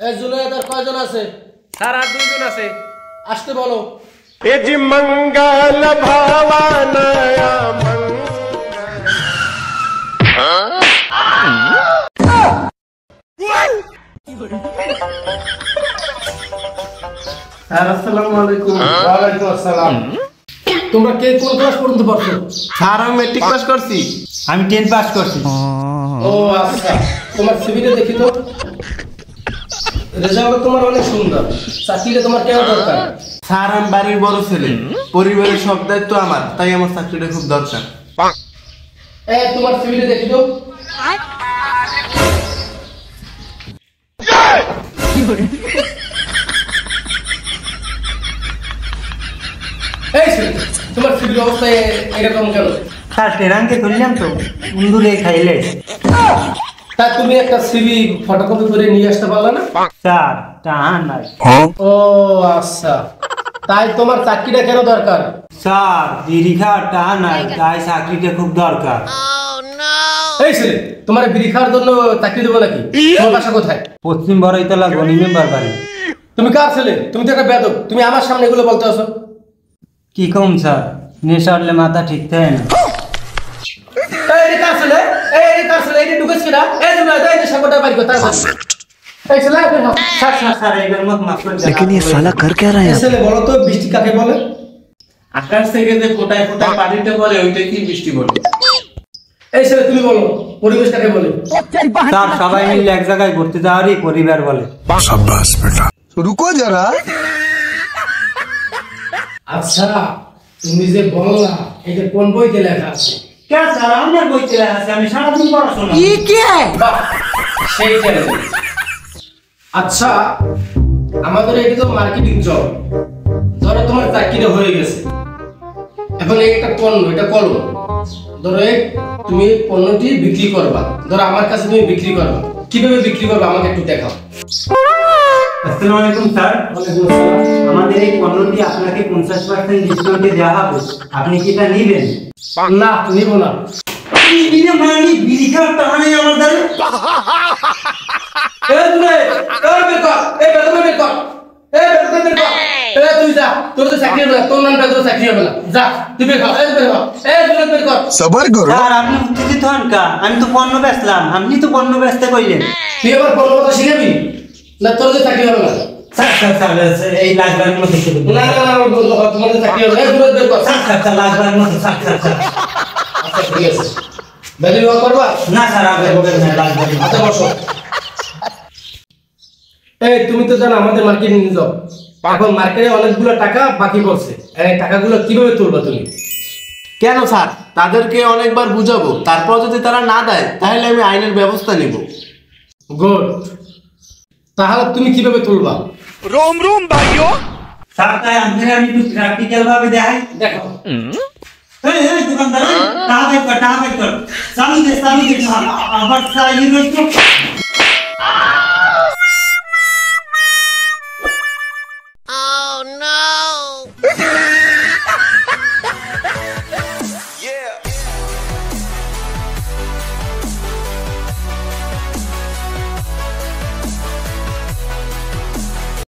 এই জুনায়েদ আর কয়জন আছে? স্যার আর 2 জন আছে। আসতে বলো। এ জি মঙ্গল ভাবানয়া আসসালামু আলাইকুম। ওয়া আলাইকুম আসসালাম। তোমরা কে কোন ক্লাস পর্যন্ত পড়ছো? স্যার আমি মেট্রিক পাস করছি। আমি 10 পাস করছি। ও আচ্ছা, তোমার সিভিটা দেখি তো। রেজাল্ট তোমার অনেক সুন্দর। চাকরিটা তোমার কেন দরকার? স্যার আমি বাড়ির বড় ছেলে, পরিবারের সব দায়িত্ব আমার, তাই আমার চাকরিটা খুব দরকার। তোমার সিভিটা দেখি তো। এই ছেলে, তোমার সিভির অবস্থা এরকম কেন? স্যার টেরাঙ্গে ধরলাম তো উন্দুরে খাইলে। তা তুমি একটা সিভি ফটোকপি করে নিয়ে আসতে পারলা না? স্যার টাহা নাই। ও আচ্ছা, তাই তোমার চাকরিটা কেন দরকার? স্যার দীর্ঘা টাহা নাই, তাই চাকরিটা খুব দরকার। এই ছেলে, তোমার বিড়ি খাওয়ার জন্য চাকরি দেবো নাকি? তোমার বাসা কোথায়? পশ্চিম বড়াইতলা গনি মেম্বার বাড়ি। তুমি কার ছেলে? তুমি তো একটা বেদক, তুমি আমার সামনে এগুলো বলতে আসো। কি কম স্যার, নেশা উঠলে মাথা ঠিক থাকে না। এই কার ছেলে? এই কার ছেলে? এই ঢুকেছ কিনা? এই তুমি এই নেশাটা বাড়ি কথা আছে। এই ছেলে, স্যার স্যার স্যার এইবার মত মাফ করে দেন। लेकिन ये साला कर क्या रहा है? এই ছেলে বলো তো, বৃষ্টি কাকে বলে? আকাশ থেকে যে ফোটায় ফোটায় পানিতে পড়ে ওইটা কি বৃষ্টি বলে? এই ছেলে তুমি বলো, পরিবেশ কাকে বলে? স্যার সবাই মিলে এক জায়গায় ঘুরতে যাওয়ারই পরিবার বলে। शाबाश बेटा। रुको जरा। আচ্ছা, তুমি যে বললা এটা কোন বইতে লেখা আছে? কে স্যার আমার বইতে লেখা আছে, আমি সারাদিন পড়াশোনা। বাহ, সেই ছেলে। আচ্ছা, আমাদের এটা তো মার্কেটিং জব। ধরো তোমার চাকরিটা হয়ে গেছে, এখন এই একটা পণ্য, এটা কলম। ধরো তুমি এই পণ্যটি বিক্রি করবা, ধরো আমার কাছে তুমি বিক্রি করবা। কিভাবে বিক্রি করবা আমাকে একটু দেখাও। আসসালামু আলাইকুম স্যার। ওয়ালাইকুম আসসালাম। আমাদের এই পণ্যটি আপনাকে 50% ডিসকাউন্টে দেওয়া হবে, আপনি কি এটা নেবেন? না, নিব না। নিলে মানে বিড়ি খাওয়ার টাকা নেই আমার দ্বারা। এই তুমি, এই বের কর, এই বের কর, বের কর, এই বের কর, বের কর। এই তুই যা, তোর তো চাকরি হবে না, তোর নামটা তোর চাকরি হবে না। যা, তুই বের কর, এই বের কর, এই বের কর। सबर करो। স্যার আপনি উত্তেজিত হন কা? আমি তো পণ্য বেচলাম, আপনি তো পণ্য বেচতে কইলেন। তুই আবার পণ্য কথা শিখাবি না? তোর তো চাকরি হবে না। স্যার স্যার স্যার এই লাখবারের মধ্যে থেকে না না না, তোমার তো চাকরি হবে না। এই বের কর। স্যার স্যার স্যার লাখবারের মধ্যে স্যার স্যার স্যার। আচ্ছা ঠিক আছে, ভ্যালু করবা না স্যার আপনি বলেন না লাখবারের। আচ্ছা বসো। এই তুমি তো জানো আমাদের মার্কেটিং জব, এখন মার্কেটে অনেকগুলো টাকা বাকি পড়ছে। এই টাকাগুলো কিভাবে তুলবা তুমি? কেন স্যার? তাদেরকে অনেকবার বুঝাবো, তারপর যদি তারা না দেয় তাহলে আমি আইনের ব্যবস্থা নিব। গুড, তাহলে তুমি কিভাবে তুলবা? रोम रोम भाइयों। স্যার তাই আপনাকে আমি একটু প্র্যাকটিক্যাল ভাবে দেখাই। দেখো। এই দোকানদার টাকা বের কর। চালু দে আবার চাই রইতো।